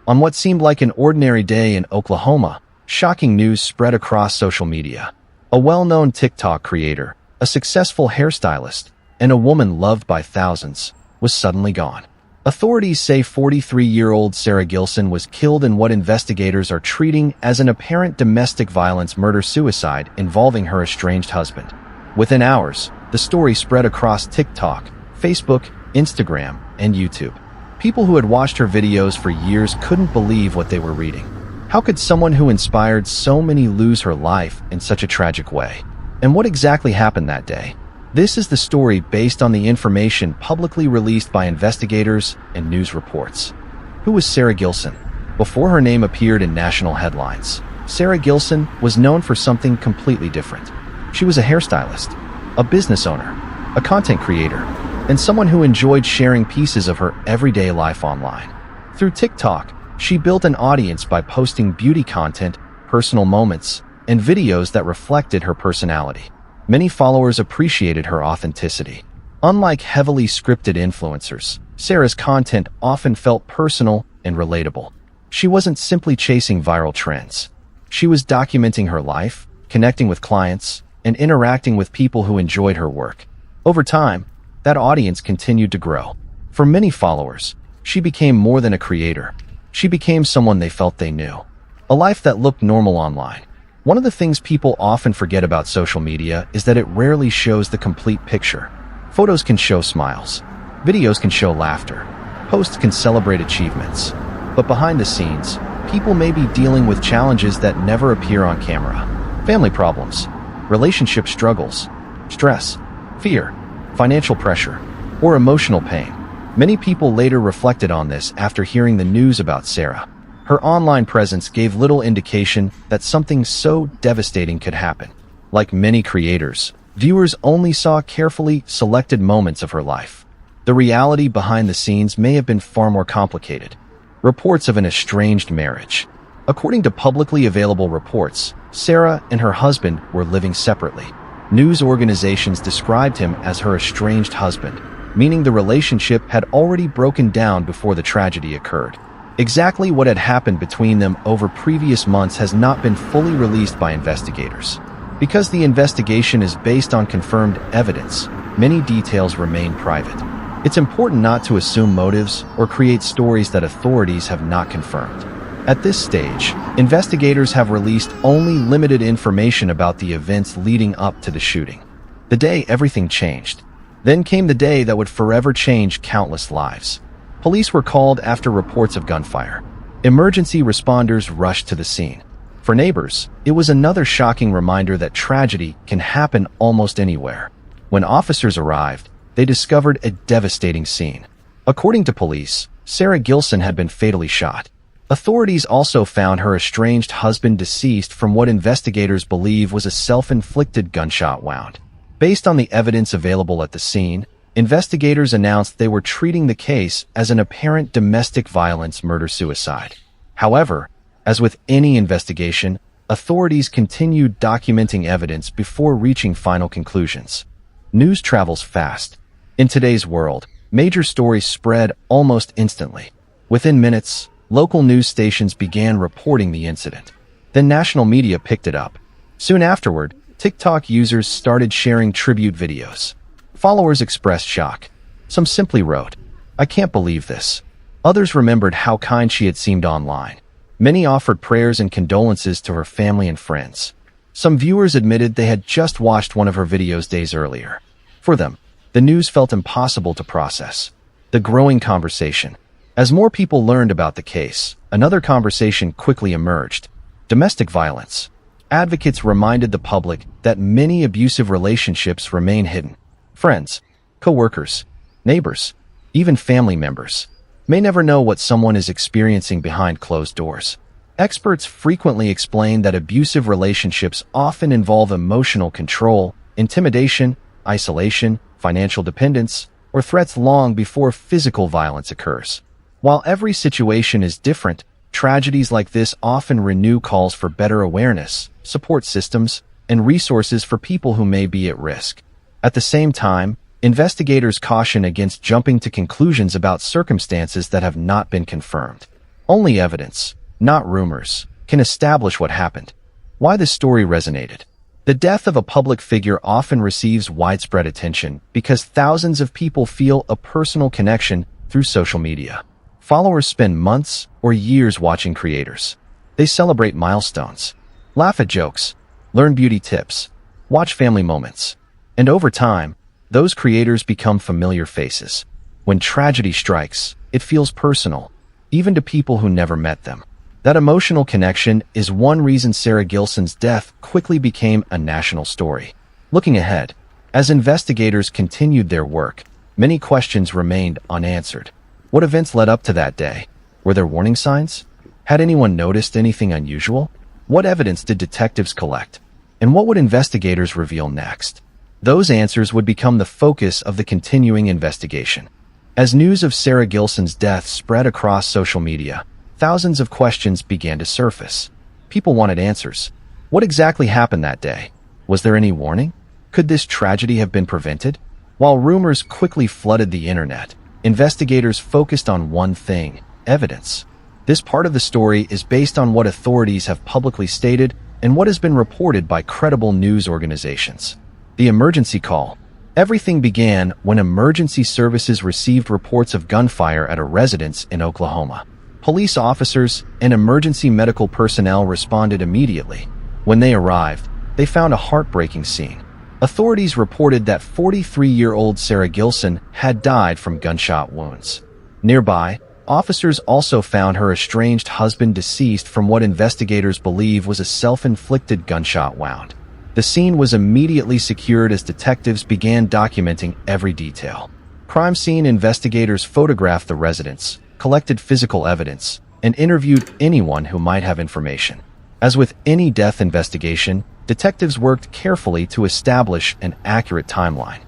On what seemed like an ordinary day in Oklahoma, shocking news spread across social media. A well-known TikTok creator, a successful hairstylist, and a woman loved by thousands, was suddenly gone. Authorities say 43-year-old Sara Gilson was killed in what investigators are treating as an apparent domestic violence murder-suicide involving her estranged husband. Within hours, the story spread across TikTok, Facebook, Instagram, and YouTube. People who had watched her videos for years couldn't believe what they were reading. How could someone who inspired so many lose her life in such a tragic way? And what exactly happened that day? This is the story based on the information publicly released by investigators and news reports. Who was Sara Gilson? Before her name appeared in national headlines, Sara Gilson was known for something completely different. She was a hairstylist, a business owner, a content creator, and someone who enjoyed sharing pieces of her everyday life online. Through TikTok, she built an audience by posting beauty content, personal moments, and videos that reflected her personality. Many followers appreciated her authenticity. Unlike heavily scripted influencers, Sara's content often felt personal and relatable. She wasn't simply chasing viral trends. She was documenting her life, connecting with clients, and interacting with people who enjoyed her work. Over time, that audience continued to grow. For many followers, she became more than a creator. She became someone they felt they knew. A life that looked normal online. One of the things people often forget about social media is that it rarely shows the complete picture. Photos can show smiles. Videos can show laughter. Posts can celebrate achievements. But behind the scenes, people may be dealing with challenges that never appear on camera. Family problems, relationship struggles, stress, fear, financial pressure, or emotional pain. Many people later reflected on this after hearing the news about Sara. Her online presence gave little indication that something so devastating could happen. Like many creators, viewers only saw carefully selected moments of her life. The reality behind the scenes may have been far more complicated. Reports of an estranged marriage. According to publicly available reports, Sara and her husband were living separately. News organizations described him as her estranged husband, meaning the relationship had already broken down before the tragedy occurred. Exactly what had happened between them over previous months has not been fully released by investigators. Because the investigation is based on confirmed evidence, many details remain private. It's important not to assume motives or create stories that authorities have not confirmed. At this stage, investigators have released only limited information about the events leading up to the shooting. The day everything changed. Then came the day that would forever change countless lives. Police were called after reports of gunfire. Emergency responders rushed to the scene. For neighbors, it was another shocking reminder that tragedy can happen almost anywhere. When officers arrived, they discovered a devastating scene. According to police, Sara Gilson had been fatally shot. Authorities also found her estranged husband deceased from what investigators believe was a self-inflicted gunshot wound. Based on the evidence available at the scene, investigators announced they were treating the case as an apparent domestic violence murder-suicide. However, as with any investigation, authorities continued documenting evidence before reaching final conclusions. News travels fast. In today's world, major stories spread almost instantly. Within minutes, local news stations began reporting the incident. Then national media picked it up. Soon afterward, TikTok users started sharing tribute videos. Followers expressed shock. Some simply wrote, "I can't believe this." Others remembered how kind she had seemed online. Many offered prayers and condolences to her family and friends. Some viewers admitted they had just watched one of her videos days earlier. For them, the news felt impossible to process. The growing conversation. As more people learned about the case, another conversation quickly emerged. Domestic violence. Advocates reminded the public that many abusive relationships remain hidden. Friends, co-workers, neighbors, even family members may never know what someone is experiencing behind closed doors. Experts frequently explain that abusive relationships often involve emotional control, intimidation, isolation, financial dependence, or threats long before physical violence occurs. While every situation is different, tragedies like this often renew calls for better awareness, support systems, and resources for people who may be at risk. At the same time, investigators caution against jumping to conclusions about circumstances that have not been confirmed. Only evidence, not rumors, can establish what happened. Why this story resonated. The death of a public figure often receives widespread attention because thousands of people feel a personal connection through social media. Followers spend months or years watching creators. They celebrate milestones, laugh at jokes, learn beauty tips, watch family moments. And over time, those creators become familiar faces. When tragedy strikes, it feels personal, even to people who never met them. That emotional connection is one reason Sara Gilson's death quickly became a national story. Looking ahead, as investigators continued their work, many questions remained unanswered. What events led up to that day? Were there warning signs? Had anyone noticed anything unusual? What evidence did detectives collect? And what would investigators reveal next? Those answers would become the focus of the continuing investigation. As news of Sara Gilson's death spread across social media, thousands of questions began to surface. People wanted answers. What exactly happened that day? Was there any warning? Could this tragedy have been prevented? While rumors quickly flooded the internet, investigators focused on one thing: evidence. This part of the story is based on what authorities have publicly stated and what has been reported by credible news organizations. The emergency call. Everything began when emergency services received reports of gunfire at a residence in Oklahoma. Police officers and emergency medical personnel responded immediately. When they arrived, they found a heartbreaking scene. Authorities reported that 43-year-old Sara Gilson had died from gunshot wounds. Nearby, officers also found her estranged husband deceased from what investigators believe was a self-inflicted gunshot wound. The scene was immediately secured as detectives began documenting every detail. Crime scene investigators photographed the residence, collected physical evidence, and interviewed anyone who might have information. As with any death investigation, detectives worked carefully to establish an accurate timeline.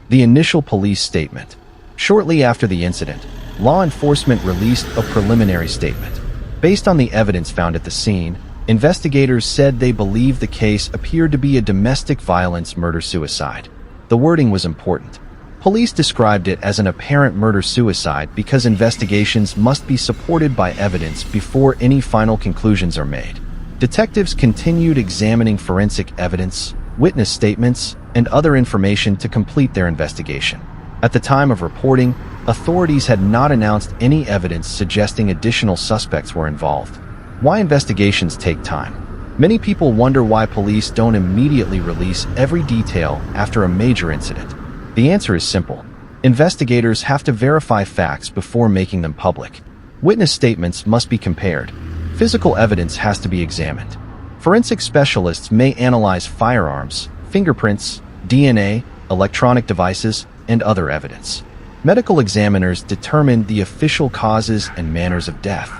The initial police statement. Shortly after the incident, law enforcement released a preliminary statement. Based on the evidence found at the scene, investigators said they believed the case appeared to be a domestic violence murder-suicide. The wording was important. Police described it as an apparent murder-suicide because investigations must be supported by evidence before any final conclusions are made. Detectives continued examining forensic evidence, witness statements, and other information to complete their investigation. At the time of reporting, authorities had not announced any evidence suggesting additional suspects were involved. Why investigations take time? Many people wonder why police don't immediately release every detail after a major incident. The answer is simple. Investigators have to verify facts before making them public. Witness statements must be compared. Physical evidence has to be examined. Forensic specialists may analyze firearms, fingerprints, DNA, electronic devices, and other evidence. Medical examiners determine the official causes and manners of death.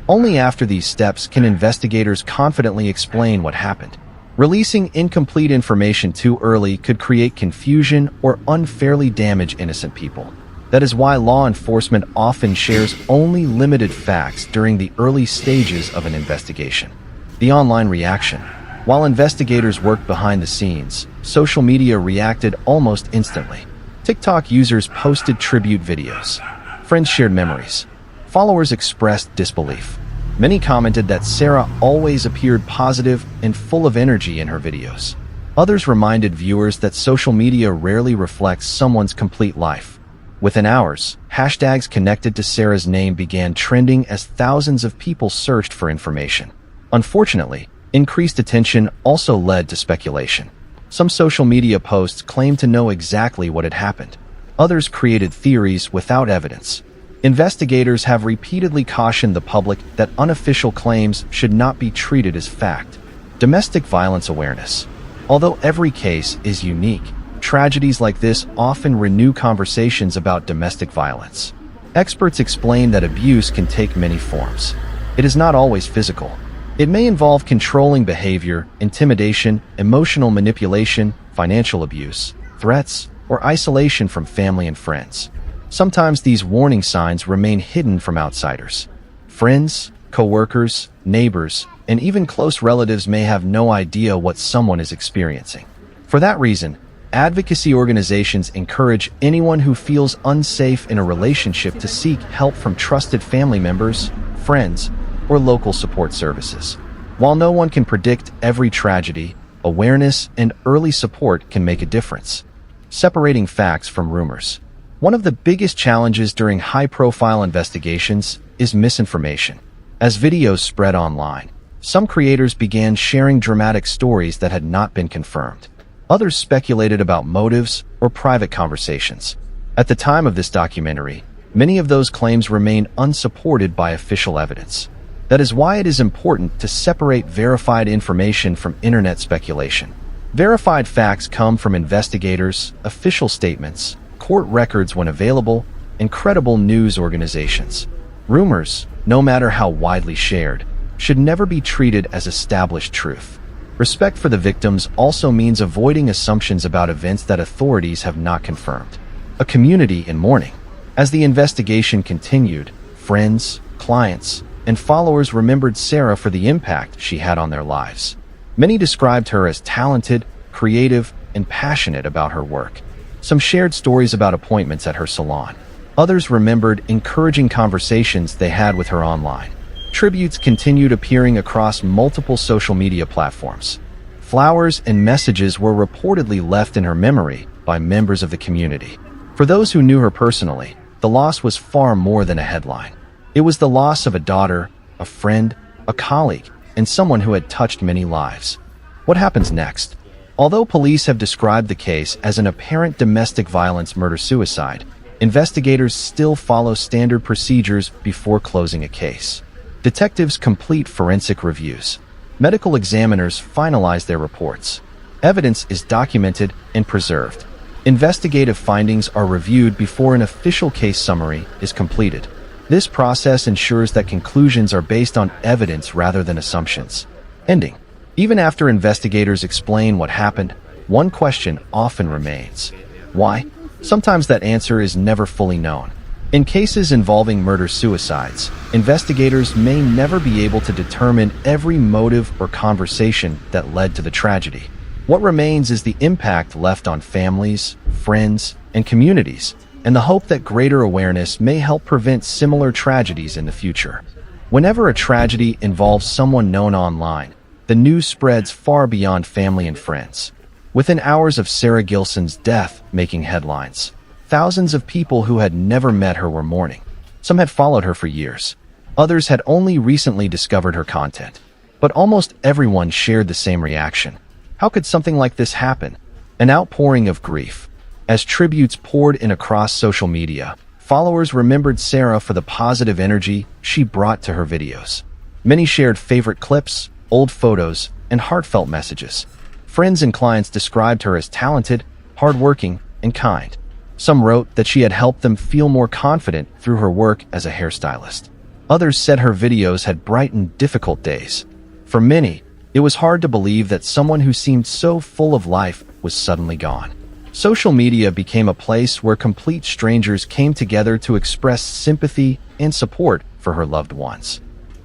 Only after these steps can investigators confidently explain what happened. Releasing incomplete information too early could create confusion or unfairly damage innocent people. That is why law enforcement often shares only limited facts during the early stages of an investigation. The online reaction. While investigators worked behind the scenes, social media reacted almost instantly. TikTok users posted tribute videos. Friends shared memories. Followers expressed disbelief. Many commented that Sara always appeared positive and full of energy in her videos. Others reminded viewers that social media rarely reflects someone's complete life. Within hours, hashtags connected to Sara's name began trending as thousands of people searched for information. Unfortunately, increased attention also led to speculation. Some social media posts claimed to know exactly what had happened. Others created theories without evidence. Investigators have repeatedly cautioned the public that unofficial claims should not be treated as fact. Domestic violence awareness. Although every case is unique, tragedies like this often renew conversations about domestic violence. Experts explain that abuse can take many forms. It is not always physical. It may involve controlling behavior, intimidation, emotional manipulation, financial abuse, threats, or isolation from family and friends. Sometimes these warning signs remain hidden from outsiders. Friends, co-workers, neighbors, and even close relatives may have no idea what someone is experiencing. For that reason, advocacy organizations encourage anyone who feels unsafe in a relationship to seek help from trusted family members, friends, or local support services. While no one can predict every tragedy, awareness and early support can make a difference. Separating facts from rumors. One of the biggest challenges during high-profile investigations is misinformation. As videos spread online, some creators began sharing dramatic stories that had not been confirmed. Others speculated about motives or private conversations. At the time of this documentary, many of those claims remain unsupported by official evidence. That is why it is important to separate verified information from internet speculation. Verified facts come from investigators, official statements, court records when available, and credible news organizations. Rumors, no matter how widely shared, should never be treated as established truth. Respect for the victims also means avoiding assumptions about events that authorities have not confirmed. A community in mourning. As the investigation continued, friends, clients, and followers remembered Sara for the impact she had on their lives. Many described her as talented, creative, and passionate about her work. Some shared stories about appointments at her salon. Others remembered encouraging conversations they had with her online. Tributes continued appearing across multiple social media platforms. Flowers and messages were reportedly left in her memory by members of the community. For those who knew her personally, the loss was far more than a headline. It was the loss of a daughter, a friend, a colleague, and someone who had touched many lives. What happens next? Although police have described the case as an apparent domestic violence murder-suicide, investigators still follow standard procedures before closing a case. Detectives complete forensic reviews. Medical examiners finalize their reports. Evidence is documented and preserved. Investigative findings are reviewed before an official case summary is completed. This process ensures that conclusions are based on evidence rather than assumptions. Ending. Even after investigators explain what happened, one question often remains. Why? Sometimes that answer is never fully known. In cases involving murder-suicides, investigators may never be able to determine every motive or conversation that led to the tragedy. What remains is the impact left on families, friends, and communities, and the hope that greater awareness may help prevent similar tragedies in the future. Whenever a tragedy involves someone known online, the news spreads far beyond family and friends. Within hours of Sara Gilson's death making headlines, thousands of people who had never met her were mourning. Some had followed her for years. Others had only recently discovered her content. But almost everyone shared the same reaction. How could something like this happen? An outpouring of grief. As tributes poured in across social media, followers remembered Sara for the positive energy she brought to her videos. Many shared favorite clips, old photos, and heartfelt messages. Friends and clients described her as talented, hardworking, and kind. Some wrote that she had helped them feel more confident through her work as a hairstylist. Others said her videos had brightened difficult days. For many, it was hard to believe that someone who seemed so full of life was suddenly gone. Social media became a place where complete strangers came together to express sympathy and support for her loved ones.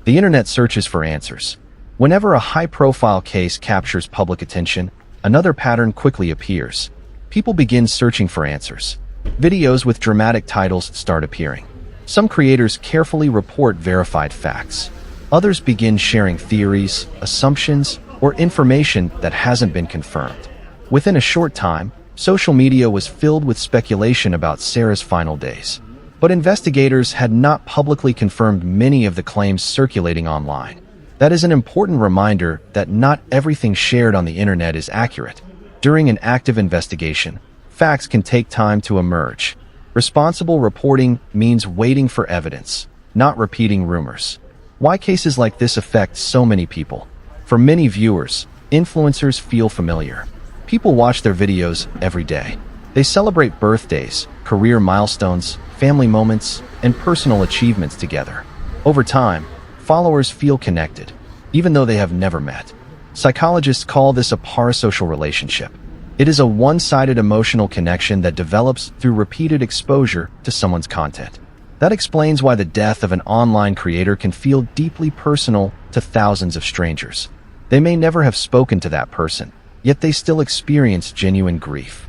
The internet searches for answers. Whenever a high-profile case captures public attention, another pattern quickly appears. People begin searching for answers. Videos with dramatic titles start appearing. Some creators carefully report verified facts. Others begin sharing theories, assumptions, or information that hasn't been confirmed. Within a short time, social media was filled with speculation about Sara's final days. But investigators had not publicly confirmed many of the claims circulating online. That is an important reminder that not everything shared on the internet is accurate. During an active investigation, facts can take time to emerge. Responsible reporting means waiting for evidence, not repeating rumors. Why cases like this affect so many people? For many viewers, influencers feel familiar. People watch their videos every day. They celebrate birthdays, career milestones, family moments, and personal achievements together. Over time, followers feel connected, even though they have never met. Psychologists call this a parasocial relationship. It is a one-sided emotional connection that develops through repeated exposure to someone's content. That explains why the death of an online creator can feel deeply personal to thousands of strangers. They may never have spoken to that person, yet they still experience genuine grief.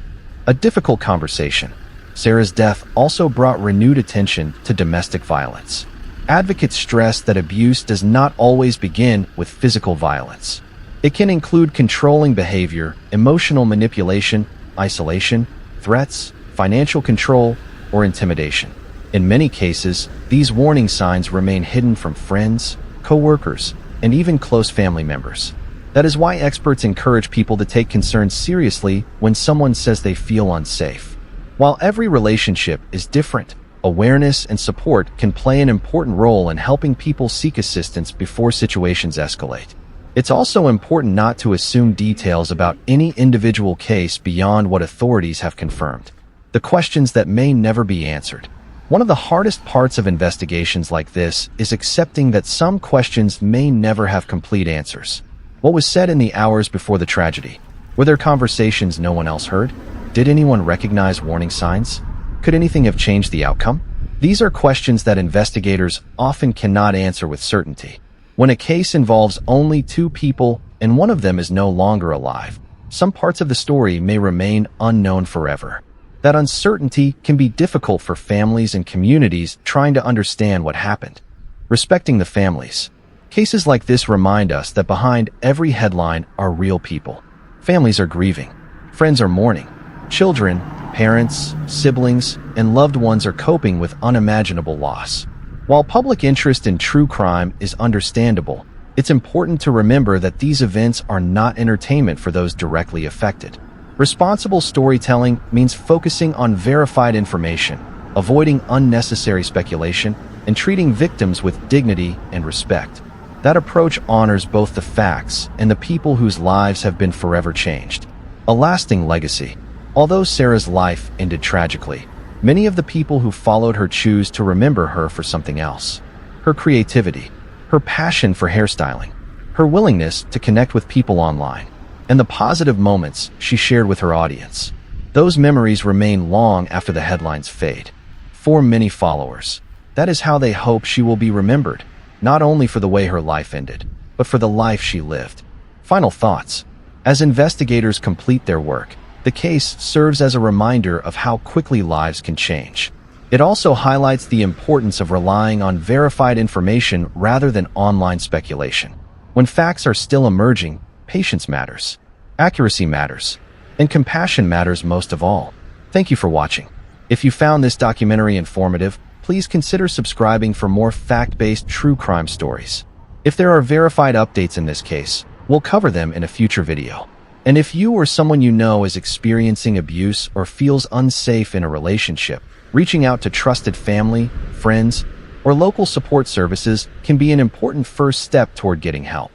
A difficult conversation. Sara's death also brought renewed attention to domestic violence. Advocates stress that abuse does not always begin with physical violence. It can include controlling behavior, emotional manipulation, isolation, threats, financial control, or intimidation. In many cases, these warning signs remain hidden from friends, co-workers, and even close family members. That is why experts encourage people to take concerns seriously when someone says they feel unsafe. While every relationship is different, awareness and support can play an important role in helping people seek assistance before situations escalate. It's also important not to assume details about any individual case beyond what authorities have confirmed. The questions that may never be answered. One of the hardest parts of investigations like this is accepting that some questions may never have complete answers. What was said in the hours before the tragedy? Were there conversations no one else heard? Did anyone recognize warning signs? Could anything have changed the outcome? These are questions that investigators often cannot answer with certainty. When a case involves only two people and one of them is no longer alive, some parts of the story may remain unknown forever. That uncertainty can be difficult for families and communities trying to understand what happened. Respecting the families. Cases like this remind us that behind every headline are real people. Families are grieving. Friends are mourning. Children, parents, siblings, and loved ones are coping with unimaginable loss. While public interest in true crime is understandable, it's important to remember that these events are not entertainment for those directly affected. Responsible storytelling means focusing on verified information, avoiding unnecessary speculation, and treating victims with dignity and respect. That approach honors both the facts and the people whose lives have been forever changed. A lasting legacy. Although Sara's life ended tragically, many of the people who followed her choose to remember her for something else. Her creativity, her passion for hairstyling, her willingness to connect with people online, and the positive moments she shared with her audience. Those memories remain long after the headlines fade. For many followers, that is how they hope she will be remembered, not only for the way her life ended, but for the life she lived. Final thoughts. As investigators complete their work, the case serves as a reminder of how quickly lives can change. It also highlights the importance of relying on verified information rather than online speculation. When facts are still emerging, patience matters, accuracy matters, and compassion matters most of all. Thank you for watching. If you found this documentary informative, please consider subscribing for more fact-based true crime stories. If there are verified updates in this case, we'll cover them in a future video. And if you or someone you know is experiencing abuse or feels unsafe in a relationship, reaching out to trusted family, friends, or local support services can be an important first step toward getting help.